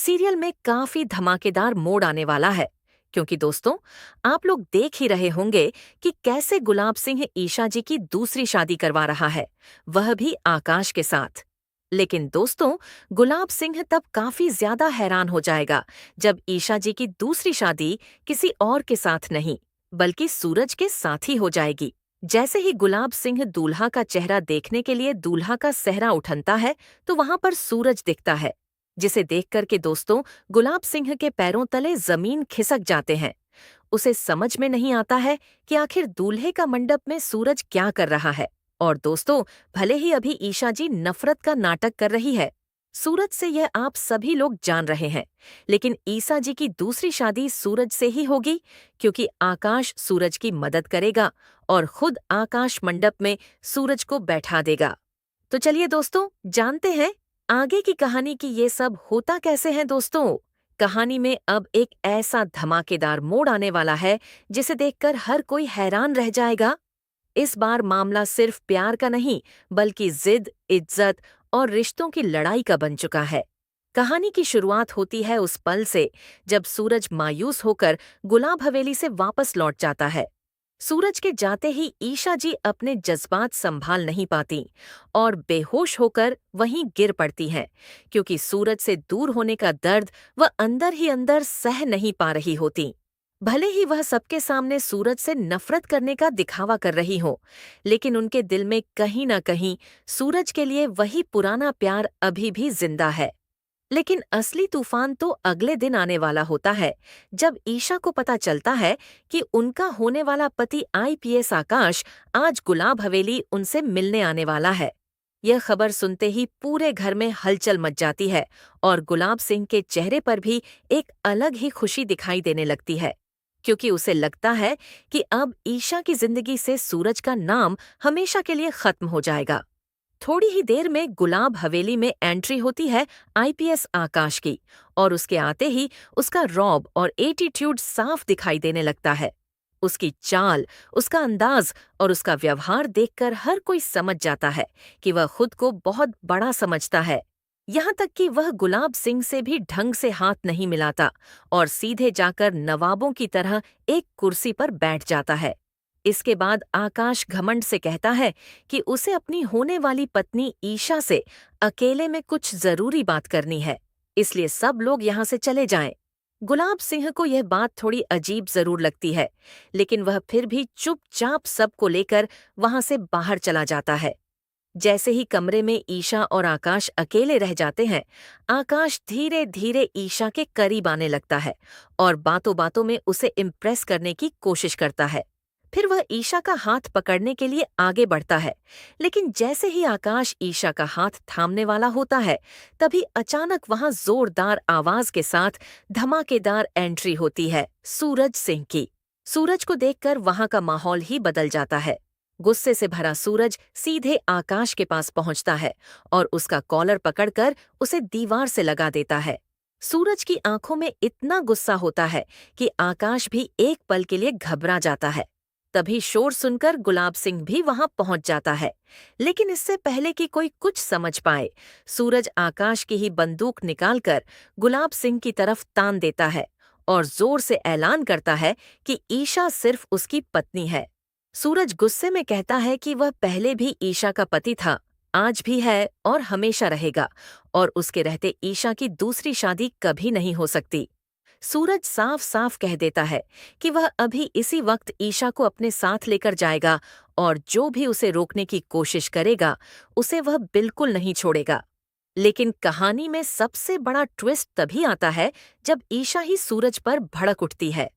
Serial में काफी धमाकेदार मोड़ आने वाला है। क्योंकि दोस्तों, आप लोग देख ही रहे होंगे कि कैसे गुलाब सिंह ईशा जी की दूसरी शादी करवा रहा है, वह भी आकाश के साथ। लेकिन दोस्तों, गुलाब सिंह तब काफी ज्यादा हैरान हो जाएगा जब ईशा जी की दूसरी शादी किसी और के साथ नहीं, बल्कि सूरज के साथ ही हो जाएगी। जैसे ही गुलाब सिंह दूल्हा का चेहरा देखने के लिए दूल्हा का सेहरा उठनता है, तो वहां पर सूरज दिखता है, जिसे देख कर के दोस्तों गुलाब सिंह के पैरों तले जमीन खिसक जाते हैं। उसे समझ में नहीं आता है कि आखिर दूल्हे का मंडप में सूरज क्या कर रहा है। और दोस्तों, भले ही अभी ईशा जी नफरत का नाटक कर रही है, सूरज से यह आप सभी लोग जान रहे हैं, लेकिन ईशा जी की दूसरी शादी सूरज से ही होगी, क्योंकि आकाश सूरज की मदद करेगा और खुद आकाश मंडप में सूरज को बैठा देगा। तो चलिए दोस्तों, जानते हैं आगे की कहानी की ये सब होता कैसे है। दोस्तों, कहानी में अब एक ऐसा धमाकेदार मोड़ आने वाला है जिसे देखकर हर कोई हैरान रह जाएगा। इस बार मामला सिर्फ प्यार का नहीं, बल्कि जिद, इज्जत और रिश्तों की लड़ाई का बन चुका है। कहानी की शुरुआत होती है उस पल से जब सूरज मायूस होकर गुलाब हवेली से वापस लौट जाता है। सूरज के जाते ही ईशा जी अपने जज्बात संभाल नहीं पाती और बेहोश होकर वहीं गिर पड़ती हैं, क्योंकि सूरज से दूर होने का दर्द वह अंदर ही अंदर सह नहीं पा रही होती। भले ही वह सबके सामने सूरज से नफरत करने का दिखावा कर रही हो, लेकिन उनके दिल में कहीं न कहीं सूरज के लिए वही पुराना प्यार अभी भी जिंदा है। लेकिन असली तूफान तो अगले दिन आने वाला होता है, जब ईशा को पता चलता है कि उनका होने वाला पति आईपीएस आकाश आज गुलाब हवेली उनसे मिलने आने वाला है। यह खबर सुनते ही पूरे घर में हलचल मच जाती है और गुलाब सिंह के चेहरे पर भी एक अलग ही खुशी दिखाई देने लगती है, क्योंकि उसे लगता है कि अब ईशा की जिंदगी से सूरज का नाम हमेशा के लिए खत्म हो जाएगा। थोड़ी ही देर में गुलाब हवेली में एंट्री होती है आईपीएस आकाश की, और उसके आते ही उसका रौब और एटीट्यूड साफ दिखाई देने लगता है। उसकी चाल, उसका अंदाज और उसका व्यवहार देखकर हर कोई समझ जाता है कि वह खुद को बहुत बड़ा समझता है। यहाँ तक कि वह गुलाब सिंह से भी ढंग से हाथ नहीं मिलाता और सीधे जाकर नवाबों की तरह एक कुर्सी पर बैठ जाता है। इसके बाद आकाश घमंड से कहता है कि उसे अपनी होने वाली पत्नी ईशा से अकेले में कुछ जरूरी बात करनी है, इसलिए सब लोग यहाँ से चले जाएं। गुलाब सिंह को यह बात थोड़ी अजीब जरूर लगती है, लेकिन वह फिर भी चुपचाप सबको लेकर वहां से बाहर चला जाता है। जैसे ही कमरे में ईशा और आकाश अकेले रह जाते हैं, आकाश धीरे धीरे ईशा के करीब आने लगता है और बातों बातों में उसे इम्प्रेस करने की कोशिश करता है। फिर वह ईशा का हाथ पकड़ने के लिए आगे बढ़ता है, लेकिन जैसे ही आकाश ईशा का हाथ थामने वाला होता है, तभी अचानक वहां जोरदार आवाज के साथ धमाकेदार एंट्री होती है सूरज सिंह की। सूरज को देखकर वहां का माहौल ही बदल जाता है। गुस्से से भरा सूरज सीधे आकाश के पास पहुंचता है और उसका कॉलर पकड़कर उसे दीवार से लगा देता है। सूरज की आंखों में इतना गुस्सा होता है कि आकाश भी एक पल के लिए घबरा जाता है। तभी शोर सुनकर गुलाब सिंह भी वहां पहुंच जाता है, लेकिन इससे पहले कि कोई कुछ समझ पाए, सूरज आकाश की ही बंदूक निकालकर गुलाब सिंह की तरफ तान देता है और जोर से ऐलान करता है कि ईशा सिर्फ उसकी पत्नी है। सूरज गुस्से में कहता है कि वह पहले भी ईशा का पति था, आज भी है और हमेशा रहेगा, और उसके रहते ईशा की दूसरी शादी कभी नहीं हो सकती। सूरज साफ साफ कह देता है कि वह अभी इसी वक्त ईशा को अपने साथ लेकर जाएगा और जो भी उसे रोकने की कोशिश करेगा, उसे वह बिल्कुल नहीं छोड़ेगा। लेकिन कहानी में सबसे बड़ा ट्विस्ट तभी आता है जब ईशा ही सूरज पर भड़क उठती है।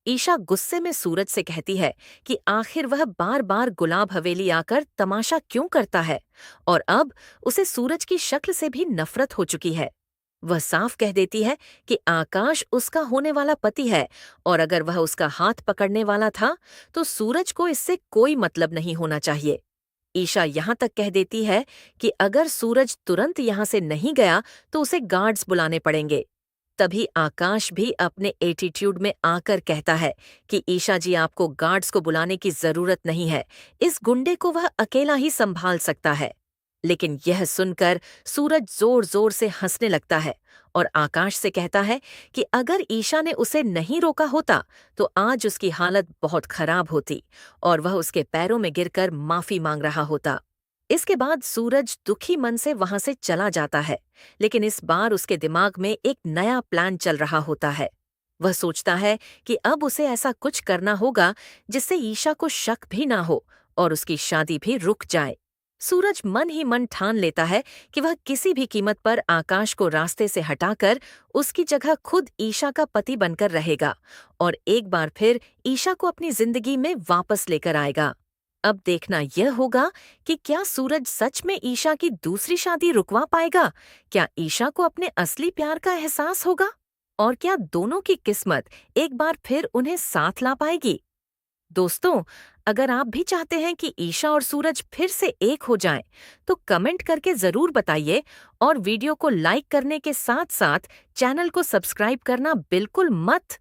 ईशा गुस्से में सूरज से कहती है कि आखिर वह बार बार गुलाब हवेली आकर तमाशा क्यों करता है, और अब उसे सूरज की शक्ल से भी नफरत हो चुकी है। वह साफ कह देती है कि आकाश उसका होने वाला पति है, और अगर वह उसका हाथ पकड़ने वाला था तो सूरज को इससे कोई मतलब नहीं होना चाहिए। ईशा यहाँ तक कह देती है कि अगर सूरज तुरंत यहाँ से नहीं गया तो उसे गार्ड्स बुलाने पड़ेंगे। तभी आकाश भी अपने एटीट्यूड में आकर कहता है कि ईशा जी, आपको गार्ड्स को बुलाने की जरूरत नहीं है, इस गुंडे को वह अकेला ही संभाल सकता है। लेकिन यह सुनकर सूरज जोर जोर से हंसने लगता है और आकाश से कहता है कि अगर ईशा ने उसे नहीं रोका होता तो आज उसकी हालत बहुत खराब होती और वह उसके पैरों में गिरकर माफी मांग रहा होता। इसके बाद सूरज दुखी मन से वहां से चला जाता है, लेकिन इस बार उसके दिमाग में एक नया प्लान चल रहा होता है। वह सोचता है कि अब उसे ऐसा कुछ करना होगा जिससे ईशा को शक भी ना हो और उसकी शादी भी रुक जाए। सूरज मन ही मन ठान लेता है कि वह किसी भी कीमत पर आकाश को रास्ते से हटाकर उसकी जगह खुद ईशा का पति बनकर रहेगा और एक बार फिर ईशा को अपनी जिंदगी में वापस लेकर आएगा। अब देखना यह होगा कि क्या सूरज सच में ईशा की दूसरी शादी रुकवा पाएगा? क्या ईशा को अपने असली प्यार का एहसास होगा? और क्या दोनों की किस्मत एक बार फिर उन्हें साथ ला पाएगी? दोस्तों, अगर आप भी चाहते हैं कि ईशा और सूरज फिर से एक हो जाएं, तो कमेंट करके जरूर बताइए और वीडियो को लाइक करने के साथ साथ चैनल को सब्सक्राइब करना बिल्कुल मत